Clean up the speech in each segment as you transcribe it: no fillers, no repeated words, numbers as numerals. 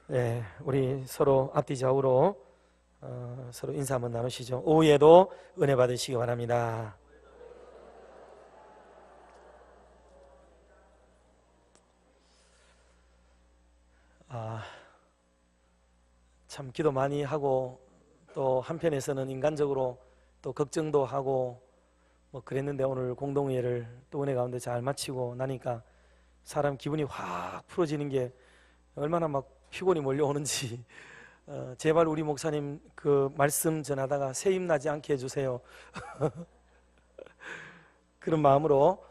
네, 우리 서로 앞뒤 좌우로 서로 인사 한번 나누시죠. 오후에도 은혜 받으시기 바랍니다. 참 기도 많이 하고 또 한편에서는 인간적으로 또 걱정도 하고 뭐 그랬는데 오늘 공동회를 또 은혜 가운데 잘 마치고 나니까 사람 기분이 확 풀어지는 게 얼마나 막 피곤이 몰려오는지 제발 우리 목사님 그 말씀 전하다가 세임 나지 않게 해주세요. 그런 마음으로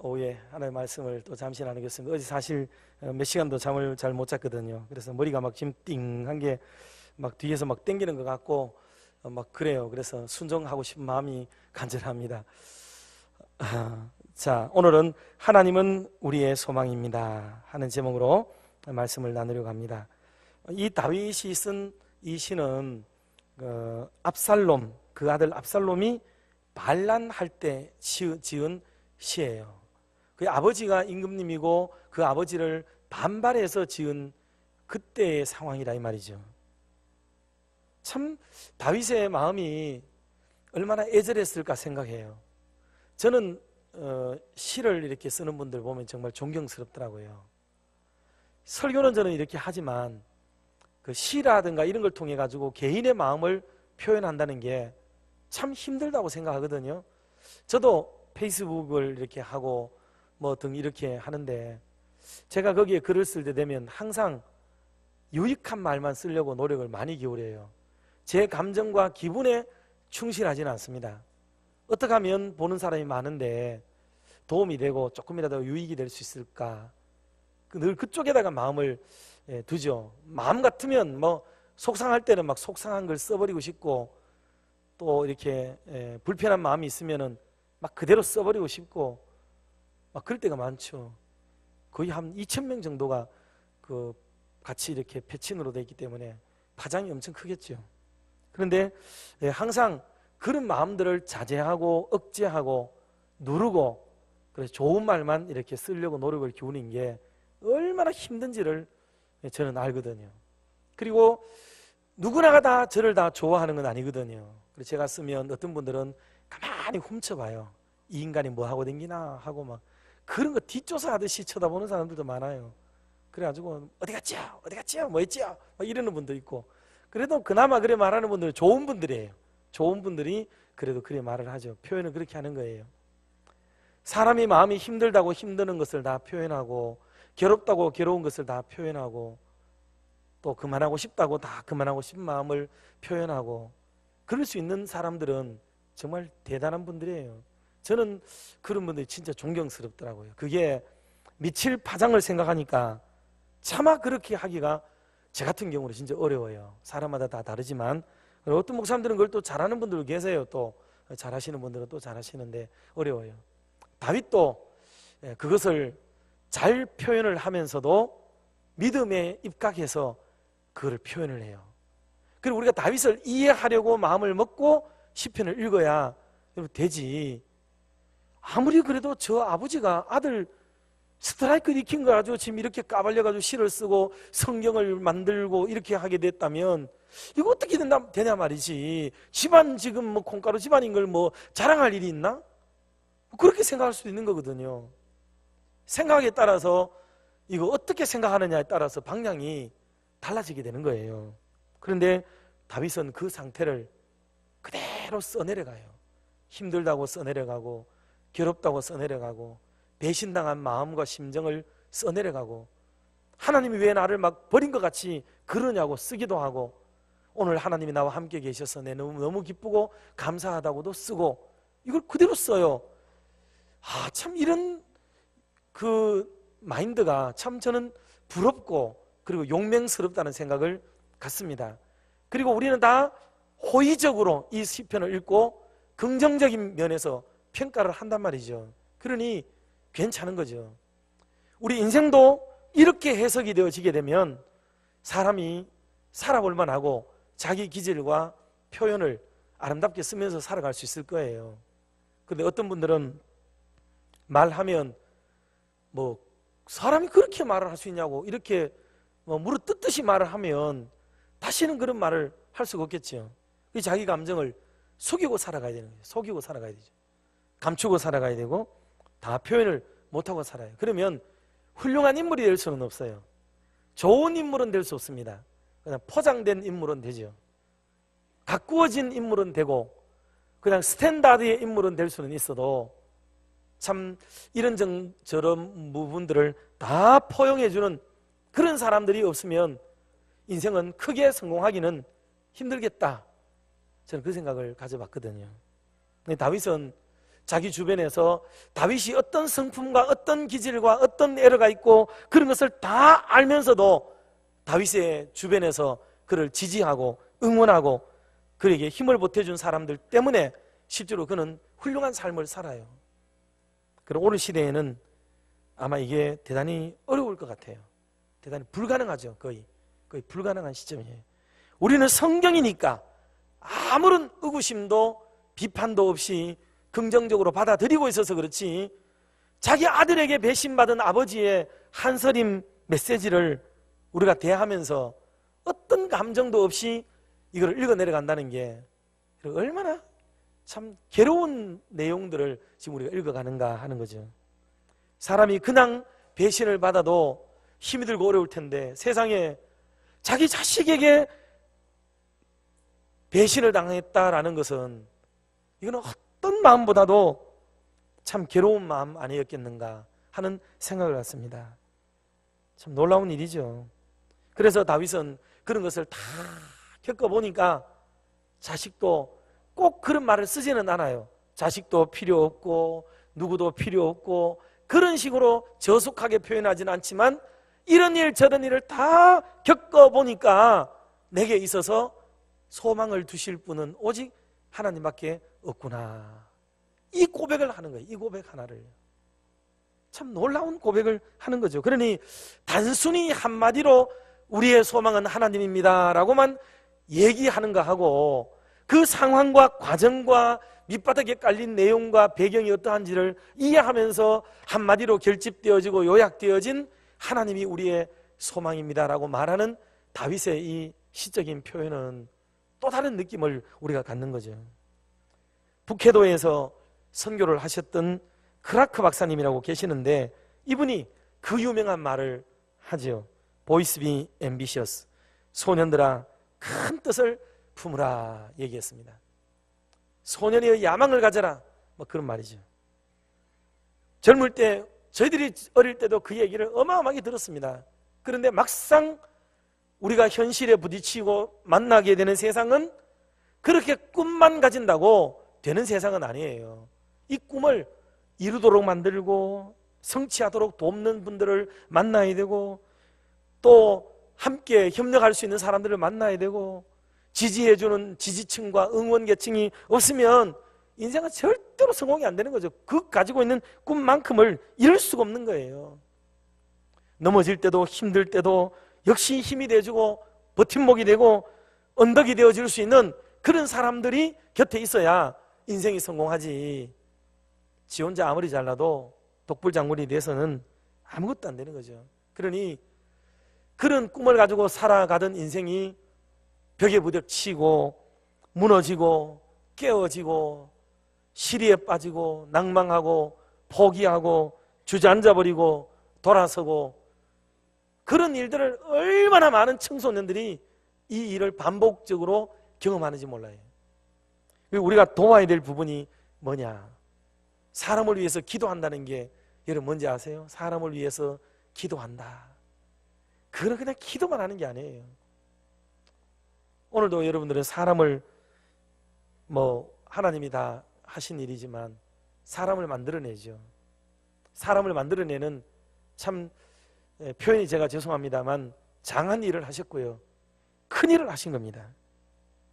오후에 하나님의 말씀을 또 잠시 나누겠습니다. 어제 사실 몇 시간도 잠을 잘 못 잤거든요. 그래서 머리가 막 지금 띵한 게 막 뒤에서 막 땡기는 것 같고 막 그래요. 그래서 순종하고 싶은 마음이 간절합니다. 자, 오늘은 하나님은 우리의 소망입니다 하는 제목으로 말씀을 나누려고 합니다. 이 다윗이 쓴 이 시는 압살롬, 그 아들 압살롬이 반란할 때 지은 시예요. 그 아버지가 임금님이고 그 아버지를 반발해서 지은 그때의 상황이라 이 말이죠. 참 다윗의 마음이 얼마나 애절했을까 생각해요. 저는 시를 이렇게 쓰는 분들 보면 정말 존경스럽더라고요. 설교는 저는 이렇게 하지만 그 시라든가 이런 걸 통해 가지고 개인의 마음을 표현한다는 게 참 힘들다고 생각하거든요. 저도 페이스북을 이렇게 하고 뭐 등 이렇게 하는데 제가 거기에 글을 쓸 때 되면 항상 유익한 말만 쓰려고 노력을 많이 기울여요. 제 감정과 기분에 충실하지는 않습니다. 어떻게 하면 보는 사람이 많은데 도움이 되고 조금이라도 유익이 될 수 있을까, 늘 그쪽에다가 마음을 두죠. 마음 같으면 뭐 속상할 때는 막 속상한 걸 써버리고 싶고 또 이렇게 불편한 마음이 있으면은 막 그대로 써버리고 싶고 막 그럴 때가 많죠. 거의 한 2,000명 정도가 그 같이 이렇게 패친으로 되어 있기 때문에 파장이 엄청 크겠죠. 그런데 항상 그런 마음들을 자제하고 억제하고 누르고 그래서 좋은 말만 이렇게 쓰려고 노력을 기울이는 게 얼마나 힘든지를 저는 알거든요. 그리고 누구나가 다 저를 다 좋아하는 건 아니거든요. 그래서 제가 쓰면 어떤 분들은 가만히 훔쳐봐요. 이 인간이 뭐 하고 댕기나 하고 막 그런 거 뒷조사하듯이 쳐다보는 사람들도 많아요. 그래가지고 어디 갔지요? 어디 갔지요? 뭐 했지요? 막 이러는 분도 있고. 그래도 그나마 그래 말하는 분들은 좋은 분들이에요. 좋은 분들이 그래도 그래 말을 하죠. 표현을 그렇게 하는 거예요. 사람이 마음이 힘들다고 힘드는 것을 다 표현하고 괴롭다고 괴로운 것을 다 표현하고 또 그만하고 싶다고 다 그만하고 싶은 마음을 표현하고 그럴 수 있는 사람들은 정말 대단한 분들이에요. 저는 그런 분들이 진짜 존경스럽더라고요. 그게 미칠 파장을 생각하니까 차마 그렇게 하기가 저 같은 경우는 진짜 어려워요. 사람마다 다 다르지만 어떤 목사님들은 그걸 또 잘하는 분들 계세요. 또 잘하시는 분들은 또 잘하시는데 어려워요. 다윗도 그것을 잘 표현을 하면서도 믿음에 입각해서 그걸 표현을 해요. 그리고 우리가 다윗을 이해하려고 마음을 먹고 시편을 읽어야 되지. 아무리 그래도 저 아버지가 아들 스트라이크 일으킨 거 가지고 지금 이렇게 까발려가지고 시를 쓰고 성경을 만들고 이렇게 하게 됐다면 이거 어떻게 되냐 말이지. 집안 지금 뭐 콩가루 집안인 걸 뭐 자랑할 일이 있나? 그렇게 생각할 수도 있는 거거든요. 생각에 따라서 이거 어떻게 생각하느냐에 따라서 방향이 달라지게 되는 거예요. 그런데 다윗은 그 상태를 그대로 써내려가요. 힘들다고 써내려가고 괴롭다고 써내려가고 배신당한 마음과 심정을 써내려가고 하나님이 왜 나를 막 버린 것 같이 그러냐고 쓰기도 하고 오늘 하나님이 나와 함께 계셔서 내 너무 기쁘고 감사하다고도 쓰고 이걸 그대로 써요. 참 이런 그 마인드가 참 저는 부럽고 그리고 용맹스럽다는 생각을 갖습니다. 그리고 우리는 다 호의적으로 이 시편을 읽고 긍정적인 면에서 평가를 한단 말이죠. 그러니 괜찮은 거죠. 우리 인생도 이렇게 해석이 되어지게 되면 사람이 살아볼 만하고 자기 기질과 표현을 아름답게 쓰면서 살아갈 수 있을 거예요. 그런데 어떤 분들은 말하면 뭐 사람이 그렇게 말을 할 수 있냐고 이렇게 무릎 뜯듯이 말을 하면 다시는 그런 말을 할 수가 없겠죠. 자기 감정을 속이고 살아가야 되는 거예요. 속이고 살아가야 되죠. 감추고 살아가야 되고 다 표현을 못하고 살아요. 그러면 훌륭한 인물이 될 수는 없어요. 좋은 인물은 될 수 없습니다. 그냥 포장된 인물은 되죠. 가꾸어진 인물은 되고 그냥 스탠다드의 인물은 될 수는 있어도 참 이런저런 부분들을 다 포용해주는 그런 사람들이 없으면 인생은 크게 성공하기는 힘들겠다. 저는 그 생각을 가져봤거든요. 다윗은 자기 주변에서 다윗이 어떤 성품과 어떤 기질과 어떤 에러가 있고 그런 것을 다 알면서도 다윗의 주변에서 그를 지지하고 응원하고 그에게 힘을 보태준 사람들 때문에 실제로 그는 훌륭한 삶을 살아요. 그럼 오늘 시대에는 아마 이게 대단히 어려울 것 같아요. 대단히 불가능하죠. 거의 불가능한 시점이에요. 우리는 성경이니까 아무런 의구심도 비판도 없이 긍정적으로 받아들이고 있어서 그렇지, 자기 아들에게 배신받은 아버지의 한서림 메시지를 우리가 대하면서 어떤 감정도 없이 이걸 읽어내려간다는 게 얼마나 참 괴로운 내용들을 지금 우리가 읽어가는가 하는 거죠. 사람이 그냥 배신을 받아도 힘이 들고 어려울 텐데 세상에 자기 자식에게 배신을 당했다라는 것은 이거는 어떤 마음보다도 참 괴로운 마음 아니었겠는가 하는 생각을 갖습니다. 참 놀라운 일이죠. 그래서 다윗은 그런 것을 다 겪어보니까 자식도 꼭 그런 말을 쓰지는 않아요. 자식도 필요 없고 누구도 필요 없고 그런 식으로 저속하게 표현하지는 않지만 이런 일 저런 일을 다 겪어보니까 내게 있어서 소망을 두실 분은 오직 하나님밖에 없구나. 이 고백을 하는 거예요. 이 고백 하나를. 참 놀라운 고백을 하는 거죠. 그러니 단순히 한마디로 우리의 소망은 하나님입니다 라고만 얘기하는 거하고 그 상황과 과정과 밑바닥에 깔린 내용과 배경이 어떠한지를 이해하면서 한마디로 결집되어지고 요약되어진 하나님이 우리의 소망입니다 라고 말하는 다윗의 이 시적인 표현은 또 다른 느낌을 우리가 갖는 거죠. 북해도에서 선교를 하셨던 크라크 박사님이라고 계시는데 이분이 그 유명한 말을 하죠. Boys be ambitious. 소년들아 큰 뜻을 품으라 얘기했습니다. 소년의 야망을 가져라, 뭐 그런 말이죠. 젊을 때 저희들이 어릴 때도 그 얘기를 어마어마하게 들었습니다. 그런데 막상 우리가 현실에 부딪히고 만나게 되는 세상은 그렇게 꿈만 가진다고 되는 세상은 아니에요. 이 꿈을 이루도록 만들고 성취하도록 돕는 분들을 만나야 되고 또 함께 협력할 수 있는 사람들을 만나야 되고 지지해주는 지지층과 응원계층이 없으면 인생은 절대로 성공이 안 되는 거죠. 그 가지고 있는 꿈만큼을 이룰 수가 없는 거예요. 넘어질 때도 힘들 때도 역시 힘이 돼주고 버팀목이 되고 언덕이 되어줄 수 있는 그런 사람들이 곁에 있어야 인생이 성공하지. 지 혼자 아무리 잘나도 독불장군이 돼서는 아무것도 안 되는 거죠. 그러니 그런 꿈을 가지고 살아가던 인생이 벽에 부딪히고 무너지고 깨어지고 시리에 빠지고 낭망하고 포기하고 주저앉아버리고 돌아서고 그런 일들을 얼마나 많은 청소년들이 이 일을 반복적으로 경험하는지 몰라요. 우리가 도와야 될 부분이 뭐냐? 사람을 위해서 기도한다는 게 여러분 뭔지 아세요? 사람을 위해서 기도한다. 그건 그냥 기도만 하는 게 아니에요. 오늘도 여러분들은 사람을 하나님이 다 하신 일이지만 사람을 만들어내죠. 사람을 만들어내는 참 표현이 제가 죄송합니다만 장한 일을 하셨고요. 큰 일을 하신 겁니다.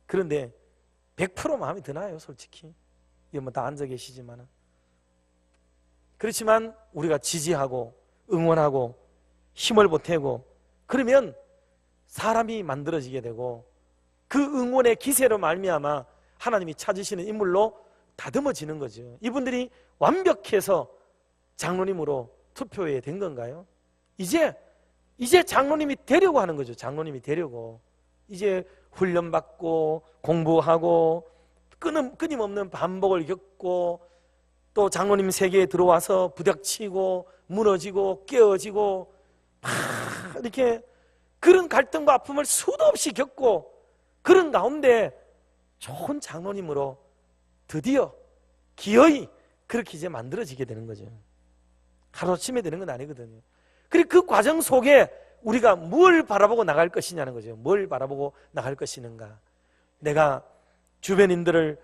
그런데 100% 마음이 드나요? 솔직히. 이거 다 앉아 계시지만은. 그렇지만 우리가 지지하고 응원하고 힘을 보태고 그러면 사람이 만들어지게 되고 그 응원의 기세로 말미암아 하나님이 찾으시는 인물로 다듬어지는 거죠. 이분들이 완벽해서 장로님으로 투표에 된 건가요? 이제 이제 장로님이 되려고 하는 거죠. 장로님이 되려고. 이제 훈련받고 공부하고 끊임없는 반복을 겪고 또 장로님 세계에 들어와서 부닥치고 무너지고 깨어지고 막 이렇게 그런 갈등과 아픔을 수도 없이 겪고 그런 가운데 좋은 장로님으로 드디어 기어이 그렇게 이제 만들어지게 되는 거죠. 하루아침에 되는 건 아니거든요. 그리고 그 과정 속에 우리가 뭘 바라보고 나갈 것이냐는 거죠. 뭘 바라보고 나갈 것이는가. 내가 주변인들을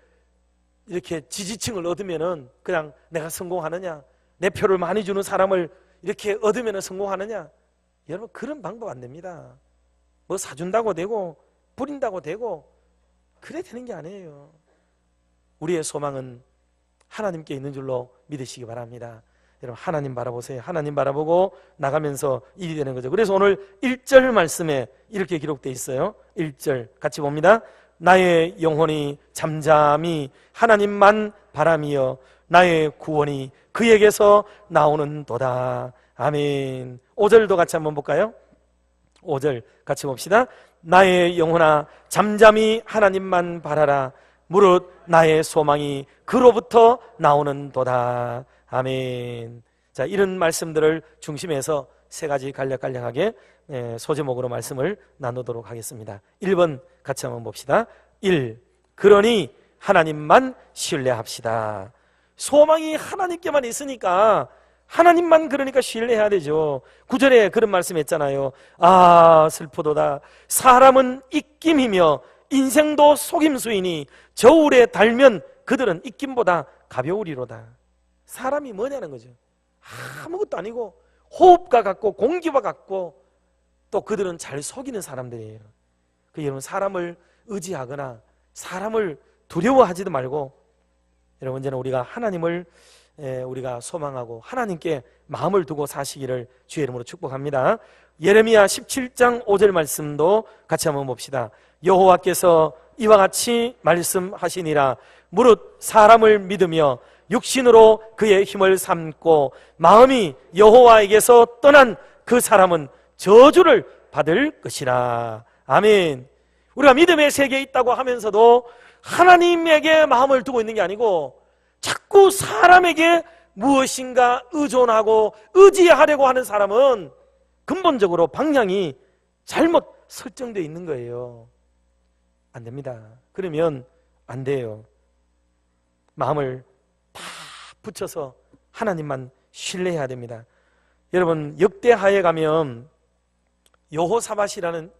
이렇게 지지층을 얻으면은 그냥 내가 성공하느냐, 내 표를 많이 주는 사람을 이렇게 얻으면 성공하느냐. 여러분, 그런 방법 안 됩니다. 뭐 사준다고 되고 부린다고 되고 그래 되는 게 아니에요. 우리의 소망은 하나님께 있는 줄로 믿으시기 바랍니다. 여러분, 하나님 바라보세요. 하나님 바라보고 나가면서 일이 되는 거죠. 그래서 오늘 1절 말씀에 이렇게 기록되어 있어요. 1절 같이 봅니다. 나의 영혼이 잠잠히 하나님만 바라며 나의 구원이 그에게서 나오는도다. 아멘. 5절도 같이 한번 볼까요? 5절 같이 봅시다. 나의 영혼아 잠잠히 하나님만 바라라. 무릇 나의 소망이 그로부터 나오는도다. 아멘. 자, 이런 말씀들을 중심해서 세 가지 간략간략하게 소제목으로 말씀을 나누도록 하겠습니다. 1번 같이 한번 봅시다. 1. 그러니 하나님만 신뢰합시다. 소망이 하나님께만 있으니까 하나님만 그러니까 신뢰해야 되죠. 9절에 그런 말씀 했잖아요. 아 슬프도다. 사람은 입김이며 인생도 속임수이니 저울에 달면 그들은 입김보다 가벼우리로다. 사람이 뭐냐는 거죠. 아무것도 아니고 호흡과 같고 공기와 같고 또 그들은 잘 속이는 사람들이에요. 그 여러분, 사람을 의지하거나 사람을 두려워하지도 말고 여러분, 언제나 우리가 하나님을 우리가 소망하고 하나님께 마음을 두고 사시기를 주의 이름으로 축복합니다. 예레미야 17장 5절 말씀도 같이 한번 봅시다. 여호와께서 이와 같이 말씀하시니라. 무릇 사람을 믿으며 육신으로 그의 힘을 삼고 마음이 여호와에게서 떠난 그 사람은 저주를 받을 것이라. 아멘. 우리가 믿음의 세계에 있다고 하면서도 하나님에게 마음을 두고 있는 게 아니고 자꾸 사람에게 무엇인가 의존하고 의지하려고 하는 사람은 근본적으로 방향이 잘못 설정되어 있는 거예요. 안 됩니다. 그러면 안 돼요. 마음을 다 붙여서 하나님만 신뢰해야 됩니다. 여러분, 역대하에 가면 여호사밧이라는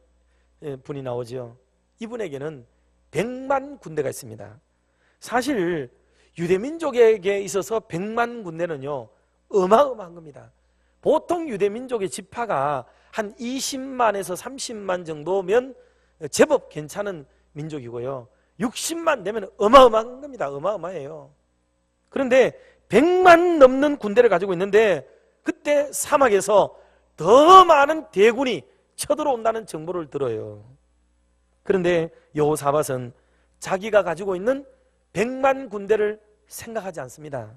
분이 나오죠. 이분에게는 100만 군대가 있습니다. 사실 유대민족에게 있어서 100만 군대는요 어마어마한 겁니다. 보통 유대민족의 지파가 한 20만에서 30만 정도면 제법 괜찮은 민족이고요, 60만 되면 어마어마한 겁니다. 어마어마해요. 그런데 100만 넘는 군대를 가지고 있는데 그때 사막에서 더 많은 대군이 쳐들어온다는 정보를 들어요. 그런데 여호사밧은 자기가 가지고 있는 100만 군대를 생각하지 않습니다.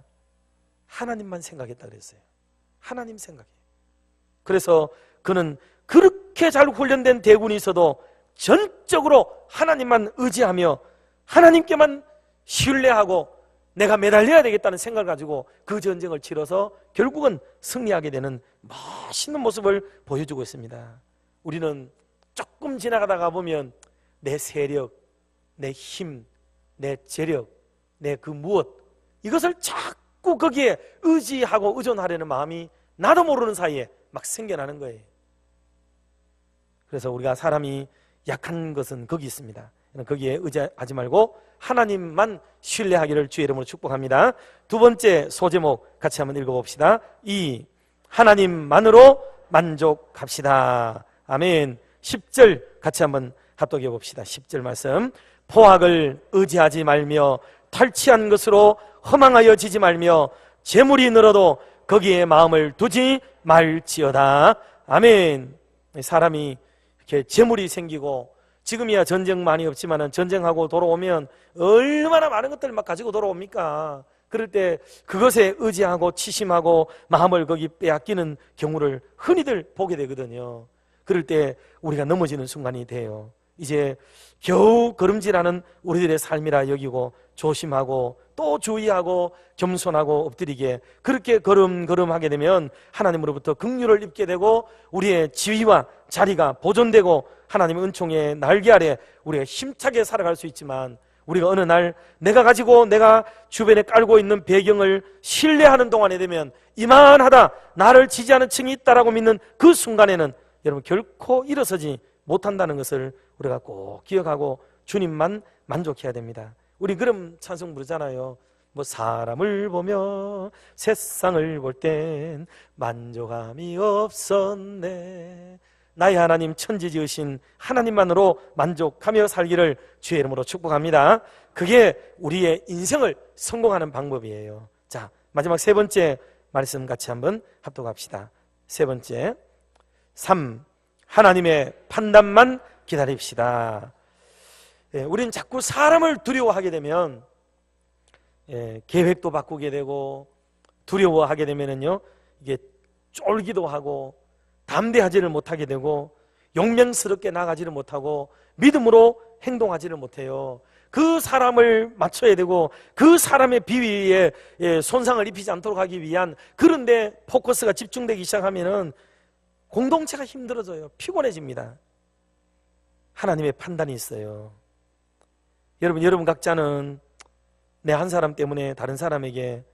하나님만 생각했다 그랬어요. 하나님 생각이에요. 그래서 그는 그렇게 잘 훈련된 대군이 있어도 전적으로 하나님만 의지하며 하나님께만 신뢰하고 내가 매달려야 되겠다는 생각을 가지고 그 전쟁을 치러서 결국은 승리하게 되는 멋있는 모습을 보여주고 있습니다. 우리는 조금 지나가다가 보면 내 세력, 내 힘, 내 재력, 내 그 무엇, 이것을 자꾸 거기에 의지하고 의존하려는 마음이 나도 모르는 사이에 막 생겨나는 거예요. 그래서 우리가 사람이 약한 것은 거기 있습니다. 거기에 의지하지 말고 하나님만 신뢰하기를 주의 이름으로 축복합니다. 두 번째 소제목 같이 한번 읽어봅시다. 2. 하나님만으로 만족합시다. 아멘. 10절 같이 한번 합독해 봅시다. 10절 말씀. 포악을 의지하지 말며 탈취한 것으로 허망하여지지 말며 재물이 늘어도 거기에 마음을 두지 말지어다. 아멘. 사람이 이렇게 재물이 생기고 지금이야 전쟁 많이 없지만 전쟁하고 돌아오면 얼마나 많은 것들을 막 가지고 돌아옵니까? 그럴 때 그것에 의지하고 치심하고 마음을 거기 빼앗기는 경우를 흔히들 보게 되거든요. 그럴 때 우리가 넘어지는 순간이 돼요. 이제 겨우 걸음질하는 우리들의 삶이라 여기고 조심하고 또 주의하고 겸손하고 엎드리게 그렇게 걸음걸음하게 되면 하나님으로부터 긍휼을 입게 되고 우리의 지위와 자리가 보존되고 하나님의 은총의 날개 아래 우리가 힘차게 살아갈 수 있지만, 우리가 어느 날 내가 주변에 깔고 있는 배경을 신뢰하는 동안에 되면 이만하다, 나를 지지하는 층이 있다라고 믿는 그 순간에는 여러분 결코 일어서지 못한다는 것을 우리가 꼭 기억하고 주님만 만족해야 됩니다. 우리 그럼 찬송 부르잖아요. 뭐 사람을 보며 세상을 볼 땐 만족함이 없었네. 나의 하나님 천지 지으신 하나님만으로 만족하며 살기를 주의 이름으로 축복합니다. 그게 우리의 인생을 성공하는 방법이에요. 자, 마지막 세 번째 말씀 같이 한번 합독합시다. 세 번째, 3. 하나님의 판단만 기다립시다. 우리는 자꾸 사람을 두려워하게 되면 계획도 바꾸게 되고, 두려워하게 되면은요 이게 쫄기도 하고 담대하지를 못하게 되고 용맹스럽게 나가지를 못하고 믿음으로 행동하지를 못해요. 그 사람을 맞춰야 되고 그 사람의 비위에 손상을 입히지 않도록 하기 위한, 그런데 포커스가 집중되기 시작하면은 공동체가 힘들어져요. 피곤해집니다. 하나님의 판단이 있어요. 여러분 각자는 내 한 사람 때문에 다른 사람에게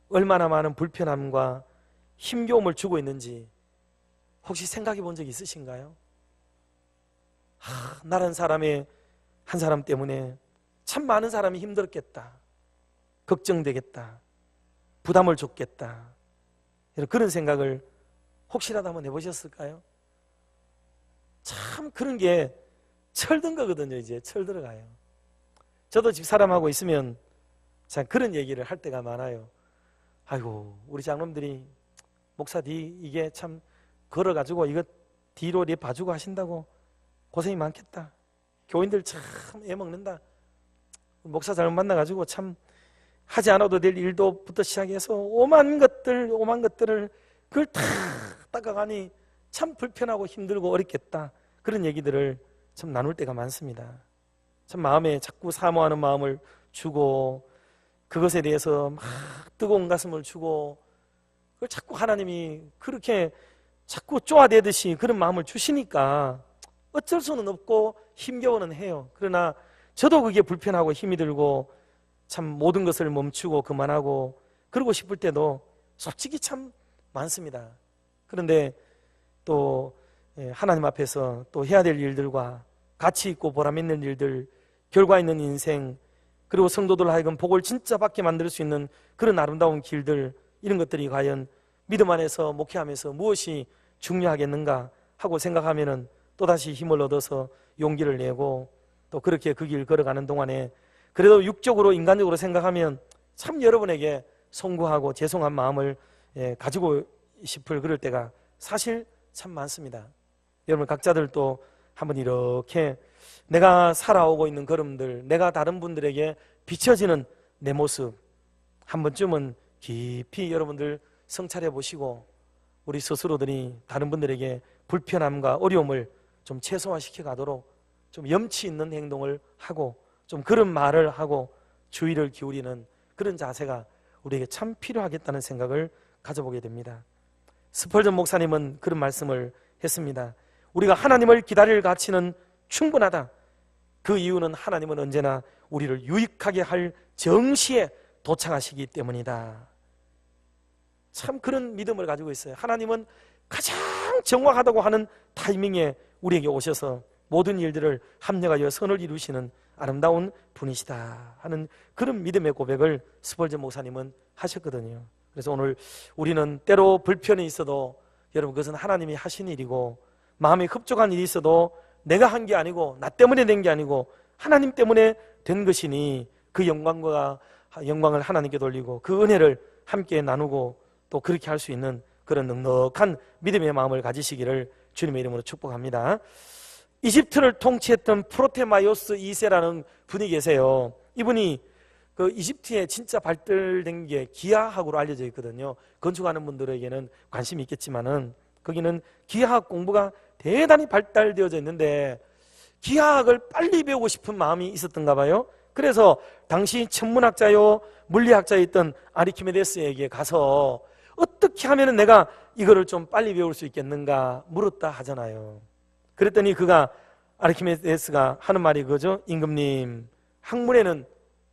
얼마나 많은 불편함과 힘겨움을 주고 있는지 혹시 생각해 본 적 있으신가요? 나란 사람의 한 사람 때문에 참 많은 사람이 힘들었겠다, 걱정되겠다, 부담을 줬겠다, 그런 생각을 혹시라도 한번 해보셨을까요? 참 그런 게 철든 거거든요. 이제 철들어가요. 저도 집사람하고 있으면 참 그런 얘기를 할 때가 많아요. 아이고, 우리 장로님들이 목사 이게 참 걸어가지고 이거 뒤로 봐주고 하신다고 고생이 많겠다. 교인들 참 애먹는다. 목사 잘못 만나가지고 참 하지 않아도 될 일도부터 시작해서 오만 것들을 그걸 다 닦아가니 참 불편하고 힘들고 어렵겠다. 그런 얘기들을 참 나눌 때가 많습니다. 참 마음에 자꾸 사모하는 마음을 주고 그것에 대해서 막 뜨거운 가슴을 주고, 그걸 자꾸 하나님이 그렇게 자꾸 쪼아대듯이 그런 마음을 주시니까 어쩔 수는 없고 힘겨워는 해요. 그러나 저도 그게 불편하고 힘이 들고 참 모든 것을 멈추고 그만하고 그러고 싶을 때도 솔직히 참 많습니다. 그런데 또 하나님 앞에서 또 해야 될 일들과 가치 있고 보람 있는 일들, 결과 있는 인생, 그리고 성도들 하여금 복을 진짜 받게 만들 수 있는 그런 아름다운 길들, 이런 것들이 과연 믿음 안에서 목회하면서 무엇이 중요하겠는가 하고 생각하면은 또다시 힘을 얻어서 용기를 내고 또 그렇게 그 길 걸어가는 동안에 그래도 육적으로 인간적으로 생각하면 참 여러분에게 송구하고 죄송한 마음을 가지고 싶을 그럴 때가 사실 참 많습니다. 여러분 각자들도 한번 이렇게 내가 살아오고 있는 걸음들, 내가 다른 분들에게 비춰지는 내 모습 한 번쯤은 깊이 여러분들 성찰해 보시고 우리 스스로들이 다른 분들에게 불편함과 어려움을 좀 최소화시켜 가도록 좀 염치 있는 행동을 하고 좀 그런 말을 하고 주의를 기울이는 그런 자세가 우리에게 참 필요하겠다는 생각을 가져보게 됩니다. 스펄전 목사님은 그런 말씀을 했습니다. 우리가 하나님을 기다릴 가치는 충분하다. 그 이유는 하나님은 언제나 우리를 유익하게 할 정시에 도착하시기 때문이다. 참 그런 믿음을 가지고 있어요. 하나님은 가장 정확하다고 하는 타이밍에 우리에게 오셔서 모든 일들을 합력하여 선을 이루시는 아름다운 분이시다 하는 그런 믿음의 고백을 스펄전 목사님은 하셨거든요. 그래서 오늘 우리는 때로 불편이 있어도 여러분 그것은 하나님이 하신 일이고, 마음에 흡족한 일이 있어도 내가 한 게 아니고 나 때문에 된 게 아니고 하나님 때문에 된 것이니 그 영광을 하나님께 돌리고 그 은혜를 함께 나누고 또 그렇게 할 수 있는 그런 넉넉한 믿음의 마음을 가지시기를 주님의 이름으로 축복합니다. 이집트를 통치했던 프로테마이오스 2세라는 분이 계세요. 이분이 그 이집트에 진짜 발달된 게 기하학으로 알려져 있거든요. 건축하는 분들에게는 관심이 있겠지만은 거기는 기하학 공부가 대단히 발달되어져 있는데 기하학을 빨리 배우고 싶은 마음이 있었던가 봐요. 그래서 당시 천문학자요 물리학자였던 아르키메데스에게 가서 어떻게 하면 내가 이거를 좀 빨리 배울 수 있겠는가 물었다 하잖아요. 그랬더니 그가 아르키메데스가 하는 말이 그거죠. 임금님, 학문에는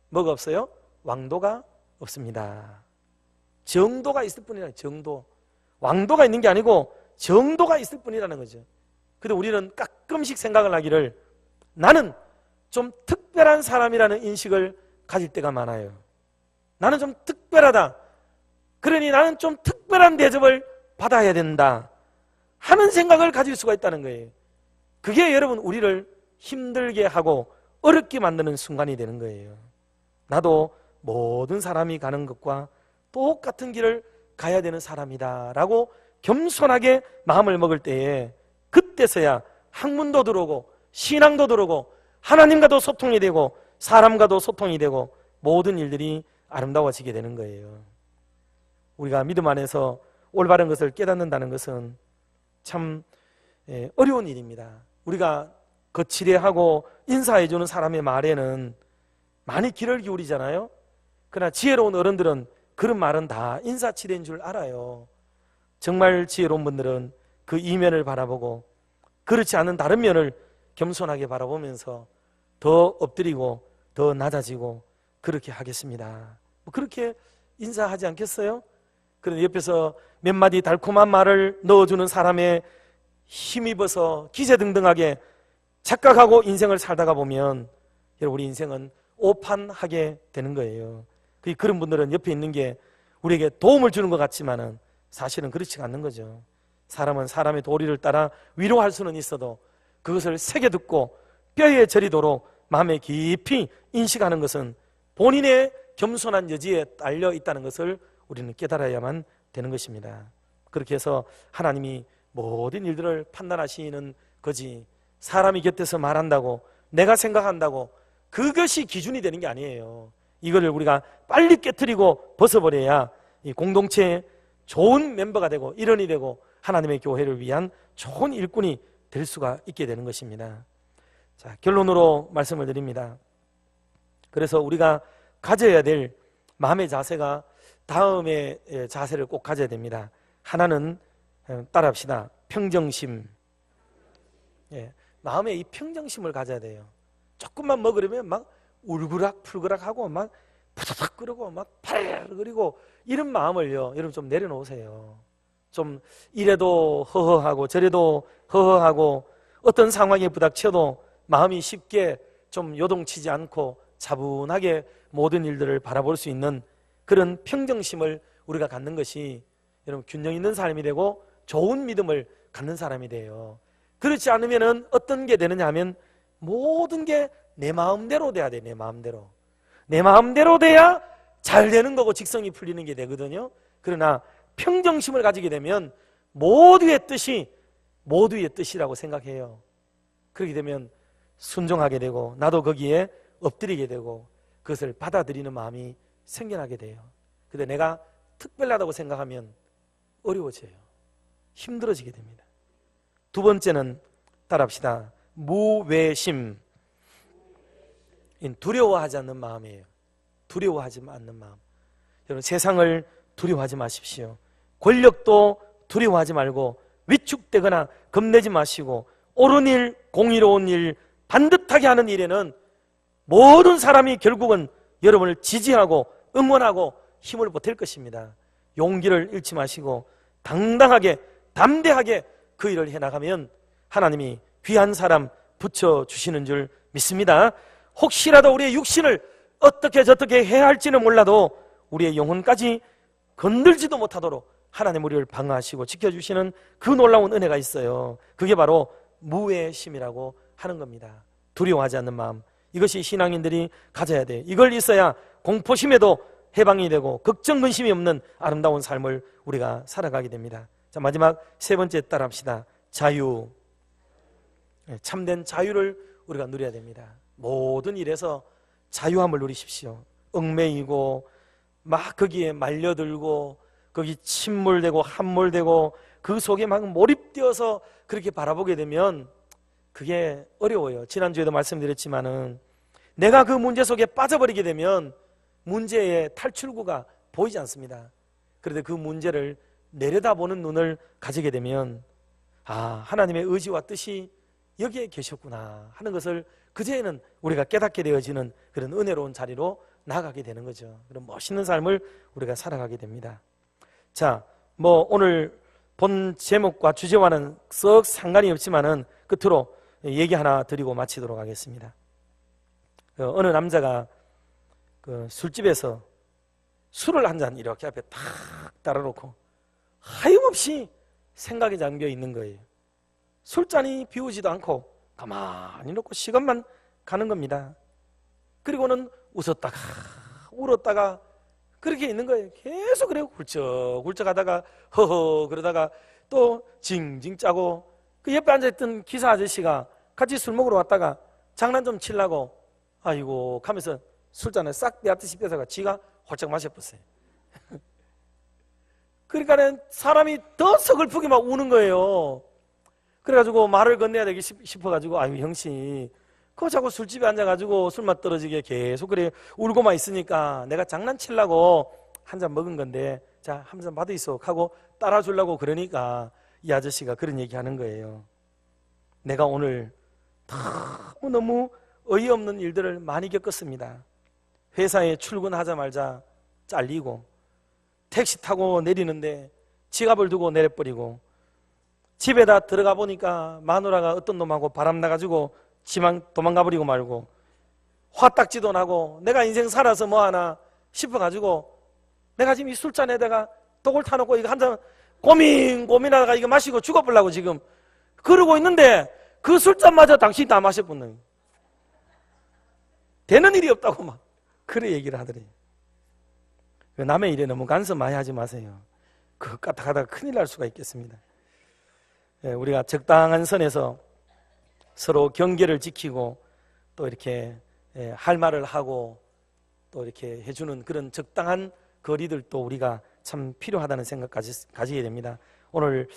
뭐가 없어요? 왕도가 없습니다. 정도가 있을 뿐이라. 정도. 왕도가 있는 게 아니고 정도가 있을 뿐이라는 거죠. 근데 우리는 가끔씩 생각을 하기를 나는 좀 특별한 사람이라는 인식을 가질 때가 많아요. 나는 좀 특별하다. 그러니 나는 좀 특별한 대접을 받아야 된다 하는 생각을 가질 수가 있다는 거예요. 그게 여러분 우리를 힘들게 하고 어렵게 만드는 순간이 되는 거예요. 나도 모든 사람이 가는 것과 똑같은 길을 가야 되는 사람이다 라고 겸손하게 마음을 먹을 때에 그때서야 학문도 들어오고 신앙도 들어오고 하나님과도 소통이 되고 사람과도 소통이 되고 모든 일들이 아름다워지게 되는 거예요. 우리가 믿음 안에서 올바른 것을 깨닫는다는 것은 참 어려운 일입니다. 우리가 거칠해하고 인사해주는 사람의 말에는 많이 귀를 기울이잖아요. 그러나 지혜로운 어른들은 그런 말은 다 인사치레인 줄 알아요. 정말 지혜로운 분들은 그 이면을 바라보고 그렇지 않은 다른 면을 겸손하게 바라보면서 더 엎드리고 더 낮아지고 그렇게 하겠습니다. 그렇게 인사하지 않겠어요? 그런데 옆에서 몇 마디 달콤한 말을 넣어주는 사람의 힘입어서 기세등등하게 착각하고 인생을 살다가 보면 여러분 우리 인생은 오판하게 되는 거예요. 그런 분들은 옆에 있는 게 우리에게 도움을 주는 것 같지만은 사실은 그렇지 않는 거죠. 사람은 사람의 도리를 따라 위로할 수는 있어도 그것을 새겨 듣고 뼈에 저리도록 마음에 깊이 인식하는 것은 본인의 겸손한 여지에 딸려 있다는 것을 우리는 깨달아야만 되는 것입니다. 그렇게 해서 하나님이 모든 일들을 판단하시는 거지 사람이 곁에서 말한다고 내가 생각한다고 그것이 기준이 되는 게 아니에요. 이거를 우리가 빨리 깨트리고 벗어버려야 이 공동체의 좋은 멤버가 되고 일원이 되고 하나님의 교회를 위한 좋은 일꾼이 될 수가 있게 되는 것입니다. 자, 결론으로 말씀을 드립니다. 그래서 우리가 가져야 될 마음의 자세가 다음의 자세를 꼭 가져야 됩니다. 하나는 따라합시다. 평정심. 마음에 이 평정심을 가져야 돼요. 조금만 먹으려면 막 울그락 풀그락 하고 막 푸드득 끓고 막 팔 그리고 이런 마음을요 여러분 좀 내려놓으세요. 좀 이래도 허허하고 저래도 허허하고 어떤 상황에 부닥쳐도 마음이 쉽게 좀 요동치지 않고 차분하게 모든 일들을 바라볼 수 있는 그런 평정심을 우리가 갖는 것이 여러분 균형 있는 사람이 되고 좋은 믿음을 갖는 사람이 돼요. 그렇지 않으면 어떤 게 되느냐 하면 모든 게 내 마음대로 돼야 돼. 내 마음대로. 내 마음대로 돼야 잘 되는 거고 직성이 풀리는 게 되거든요. 그러나 평정심을 가지게 되면 모두의 뜻이 모두의 뜻이라고 생각해요. 그렇게 되면 순종하게 되고 나도 거기에 엎드리게 되고 그것을 받아들이는 마음이 생겨나게 돼요. 근데 내가 특별하다고 생각하면 어려워져요. 힘들어지게 됩니다. 두 번째는 따라합시다. 무외심. 두려워하지 않는 마음이에요. 두려워하지 않는 마음. 여러분 세상을 두려워하지 마십시오. 권력도 두려워하지 말고 위축되거나 겁내지 마시고 옳은 일, 공의로운 일, 반듯하게 하는 일에는 모든 사람이 결국은 여러분을 지지하고 응원하고 힘을 보탤 것입니다. 용기를 잃지 마시고 당당하게 담대하게 그 일을 해나가면 하나님이 귀한 사람 붙여주시는 줄 믿습니다. 혹시라도 우리의 육신을 어떻게 저떻게 해야 할지는 몰라도 우리의 영혼까지 건들지도 못하도록 하나님 우리를 방어하시고 지켜주시는 그 놀라운 은혜가 있어요. 그게 바로 무외심이라고 하는 겁니다. 두려워하지 않는 마음, 이것이 신앙인들이 가져야 돼. 이걸 있어야 공포심에도 해방이 되고 걱정 근심이 없는 아름다운 삶을 우리가 살아가게 됩니다. 자, 마지막 세 번째 따라합시다. 자유. 참된 자유를 우리가 누려야 됩니다. 모든 일에서 자유함을 누리십시오. 얽매이고 막 거기에 말려들고 거기 침몰되고 함몰되고 그 속에 막 몰입되어서 그렇게 바라보게 되면 그게 어려워요. 지난주에도 말씀드렸지만은 내가 그 문제 속에 빠져버리게 되면 문제의 탈출구가 보이지 않습니다. 그런데 그 문제를 내려다보는 눈을 가지게 되면 하나님의 의지와 뜻이 여기에 계셨구나 하는 것을 그제는 우리가 깨닫게 되어지는 그런 은혜로운 자리로 나아가게 되는 거죠. 그런 멋있는 삶을 우리가 살아가게 됩니다. 자, 오늘 본 제목과 주제와는 썩 상관이 없지만은 끝으로 얘기 하나 드리고 마치도록 하겠습니다. 어느 남자가 그 술집에서 술을 한 잔 이렇게 앞에 탁 따라놓고 하염없이 생각에 잠겨 있는 거예요. 술잔이 비우지도 않고 가만히 놓고 시간만 가는 겁니다. 그리고는 웃었다가 울었다가 그렇게 있는 거예요. 계속 그래요. 훌쩍훌쩍 하다가 허허 그러다가 또 징징 짜고 그 옆에 앉아있던 기사 아저씨가 같이 술 먹으러 왔다가 장난 좀 치려고 아이고 하면서 술잔을 싹 빼앗듯이 뺏어가 지가 홀짝 마셔봤어요. 그러니까 사람이 더 서글프게 막 우는 거예요. 그래가지고 말을 건네야 되기 싶어가지고 아유 형씨 그거 자꾸 술집에 앉아가지고 술맛 떨어지게 계속 그래 울고만 있으니까 내가 장난치려고 한 잔 먹은 건데 자 한 잔 받아 있어 하고 따라주려고 그러니까 이 아저씨가 그런 얘기 하는 거예요. 내가 오늘 너무 어이없는 일들을 많이 겪었습니다. 회사에 출근하자마자 잘리고 택시 타고 내리는데 지갑을 두고 내려버리고 집에다 들어가 보니까 마누라가 어떤 놈하고 바람 나가지고 지만 도망가 버리고 말고 화딱지도 나고 내가 인생 살아서 뭐하나 싶어가지고 내가 지금 이 술잔에다가 독을 타놓고 이거 한 잔 고민하다가 이거 마시고 죽어보려고 지금 그러고 있는데 그 술잔마저 당신이 다 마셔보는 되는 일이 없다고 막 그래 얘기를 하더래요. 남의 일에 너무 간섭 많이 하지 마세요. 그것 까딱하다가 큰일 날 수가 있겠습니다. 우리가 적당한 선에서 서로 경계를 지키고 또 이렇게 할 말을 하고 또 이렇게 해주는 그런 적당한 거리들도 우리가 참 필요하다는 생각까지 가지게 됩니다. 오늘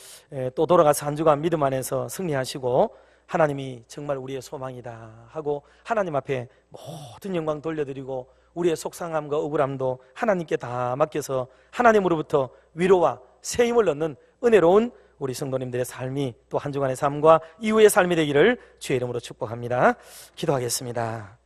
또 돌아가서 한 주간 믿음 안에서 승리하시고 하나님이 정말 우리의 소망이다 하고 하나님 앞에 모든 영광 돌려드리고 우리의 속상함과 억울함도 하나님께 다 맡겨서 하나님으로부터 위로와 새 힘을 얻는 은혜로운 우리 성도님들의 삶이 또 한 주간의 삶과 이후의 삶이 되기를 주의 이름으로 축복합니다. 기도하겠습니다.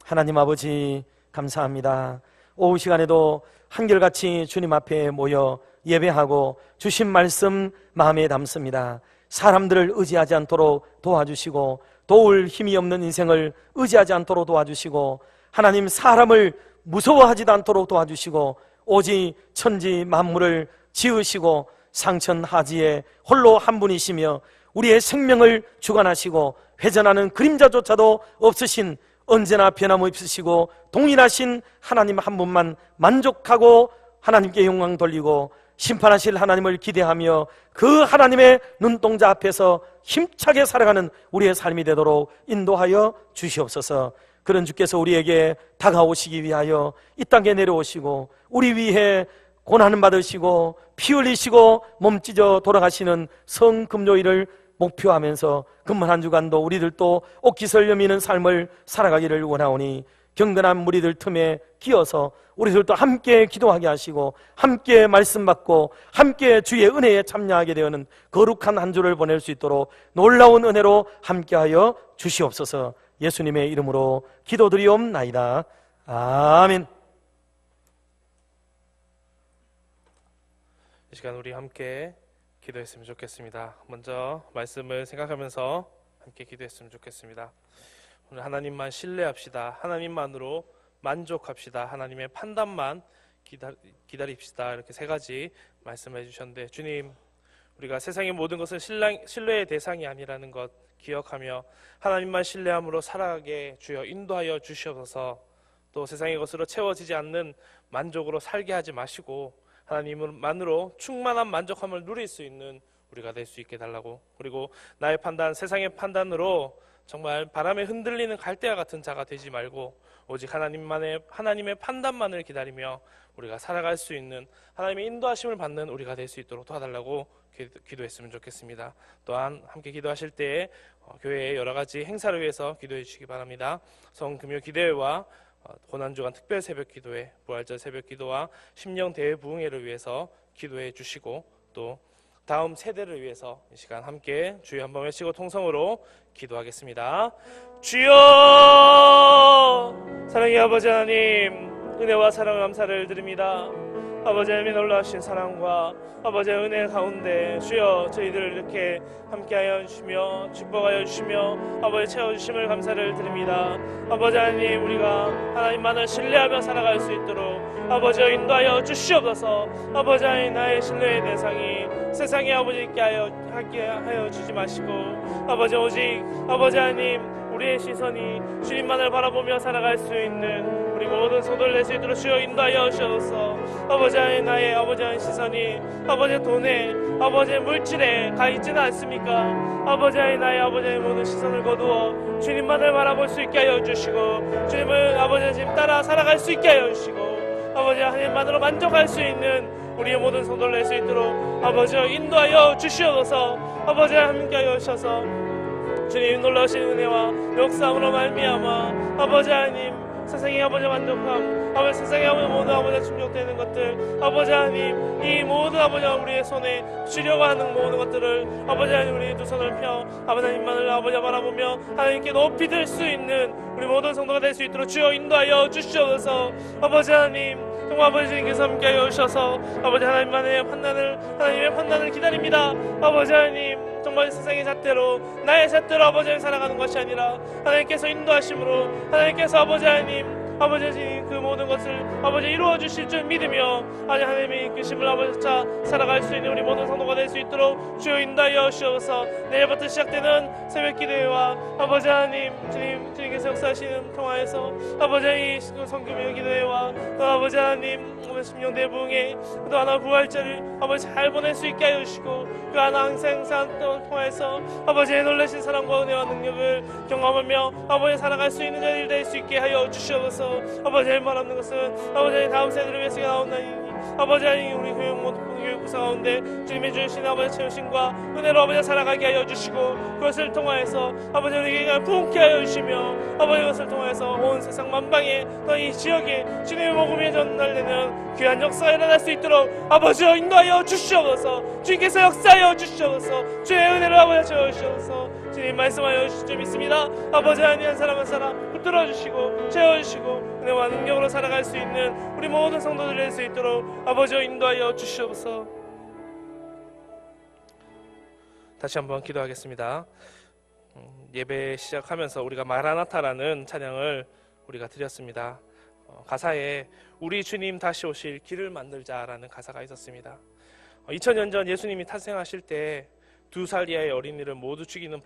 하나님 아버지 감사합니다. 오후 시간에도 한결같이 주님 앞에 모여 예배하고 주신 말씀 마음에 담습니다. 사람들을 의지하지 않도록 도와주시고 도울 힘이 없는 인생을 의지하지 않도록 도와주시고 하나님 사람을 무서워하지도 않도록 도와주시고 오직 천지 만물을 지으시고 상천하지에 홀로 한 분이시며 우리의 생명을 주관하시고 회전하는 그림자조차도 없으신 언제나 변함없으시고 동일하신 하나님 한 분만 만족하고 하나님께 영광 돌리고 심판하실 하나님을 기대하며 그 하나님의 눈동자 앞에서 힘차게 살아가는 우리의 삶이 되도록 인도하여 주시옵소서. 그런 주께서 우리에게 다가오시기 위하여 이 땅에 내려오시고 우리 위해 고난을 받으시고 피 흘리시고 몸 찢어 돌아가시는 성금요일을 목표하면서 금번 한 주간도 우리들도 옷깃을 여미는 삶을 살아가기를 원하오니 경건한 무리들 틈에 끼어서 우리들도 함께 기도하게 하시고 함께 말씀 받고 함께 주의 은혜에 참여하게 되는 거룩한 한 주를 보낼 수 있도록 놀라운 은혜로 함께하여 주시옵소서. 예수님의 이름으로 기도드리옵나이다. 아멘. 이 시간 우리 함께 기도했으면 좋겠습니다. 먼저 말씀을 생각하면서 함께 기도했으면 좋겠습니다. 오늘 하나님만 신뢰합시다. 하나님만으로 만족합시다. 하나님의 판단만 기다립시다. 이렇게 세 가지 말씀해 주셨는데 주님, 우리가 세상의 모든 것은 신뢰의 대상이 아니라는 것 기억하며 하나님만 신뢰함으로 살아가게 주여 인도하여 주시옵소서. 또 세상의 것으로 채워지지 않는 만족으로 살게 하지 마시고 하나님만으로 충만한 만족함을 누릴 수 있는 우리가 될 수 있게 달라고. 그리고 나의 판단, 세상의 판단으로 정말 바람에 흔들리는 갈대와 같은 자가 되지 말고 오직 하나님의 판단만을 기다리며 우리가 살아갈 수 있는, 하나님의 인도하심을 받는 우리가 될 수 있도록 도와달라고 기도했으면 좋겠습니다. 또한 함께 기도하실 때에 교회의 여러 가지 행사를 위해서 기도해 주시기 바랍니다. 성금요 기도회와 고난주간 특별 새벽 기도회, 부활절 새벽 기도와 심령 대회 부흥회를 위해서 기도해 주시고, 또 다음 세대를 위해서 이 시간 함께 주여 한번 외치고 통성으로 기도하겠습니다. 주여, 사랑의 아버지 하나님, 은혜와 사랑 감사를 드립니다. 아버지 하나님의 놀라우신 사랑과 아버지의 은혜 가운데 주여 저희들을 이렇게 함께하여 주시며 축복하여 주시며 아버지 채워주심을 감사를 드립니다. 아버지 하나님, 우리가 하나님만을 신뢰하며 살아갈 수 있도록 아버지여 인도하여 주시옵소서. 아버지 하나님, 나의 신뢰의 대상이 세상에 아버지 있게 하여 주지 마시고 아버지 오직 아버지 하나님, 우리의 시선이 주님만을 바라보며 살아갈 수 있는 우리 모든 성도를 낼 수 있도록 주여 인도하여 주옵소서. 아버지 하나님, 나의 아버지 하나님 시선이 아버지의 돈에 아버지의 물질에 가 있지는 않습니까? 아버지 하나님, 나의 아버지 하나님 모든 시선을 거두어 주님만을 바라볼 수 있게 하여 주시고 주님을 아버지 하나님 따라 살아갈 수 있게 하여 주시고 아버지 하나님만으로 만족할 수 있는 우리의 모든 성도를 낼 수 있도록 아버지여 인도하여 주시옵소서. 아버지 함께하여 주셔서 주님 놀라우신 은혜와 역사함으로 말미암아 아버지 하나님 세상의 아버지 만족함, 아버지 세상의 아버지 모든 아버지 충족되는 것들, 아버지 하나님 이 모든 아버지 우리의 손에 주려고 하는 모든 것들을 아버지 하나님 우리 두 손을 펴 아버지 하나님만을 아버지 바라보며 하나님께 높이 들 수 있는 우리 모든 성도가 될 수 있도록 주여 인도하여 주시옵소서. 아버지 하나님, 정말 아버지 주님께서 함께하여 주셔서 아버지 하나님의 판단을 기다립니다. 아버지 하나님, 정말 세상의 잣대로 나의 잣대로 아버지 하나님 살아가는 것이 아니라 하나님께서 인도하심으로 하나님께서 아버지 하나님 그 모든 것을 아버지 이루어 주실 줄 믿으며 아니 하나님의 이끄심을 아버지 차 살아갈 수 있는 우리 모든 성도가 될 수 있도록 주여 인도하여 주셔서 내일부터 시작되는 새벽 기도회와 아버지 하나님 주님께서 역사하시는 통화에서 아버지 하나님 성금의 기도회와 또 아버지 하나님 심령 대부흥회 또 하나 부활절을 아버지 잘 보낼 수 있게 하여 주시고 그 하나 항상 또 통화에서 아버지의 놀라신 사랑과 은혜와 능력을 경험하며 아버지 살아갈 수 있는 자들이 될 수 있게 하여 주시옵소서. 아버지 할 말 없는 것은 아버지 다음 세대를 위해서 나온다니 아버지 하나님 우리 교육부사 가운데 주님의 주신 아버지 채우심과 은혜로 아버지 살아가게 하여 주시고 그것을 통하여서 아버지 우리에게 부흥케 하여 주시며 아버지 그것을 통하여서 온 세상 만방에 또 이 지역에 주님의 복음이 전달되는 귀한 역사가 일어날 수 있도록 아버지여 인도하여 주시옵소서. 주님께서 역사하여 주시옵소서. 주의 은혜를 아버지 채워주시옵소서. 주님 말씀하여 주실 줄 믿습니다. 아버지 하나님 한 사람 한 사람 붙들어 주시고 채워주시고 은혜와 능력으로 살아갈 수 있는 우리 모든 성도들 될 수 있도록 아버지여 인도하여 주시옵소서. 다시 한번 기도하겠습니다. 예배 시작하면서 우리가 마라나타라는 찬양을 우리가 드렸습니다. 가사에 우리 주님 다시 오실 길을 만들자라는 가사가 있었습니다. 2000년 전 예수님이 탄생하실 때 2살 이하의 어린이를 모두 죽이는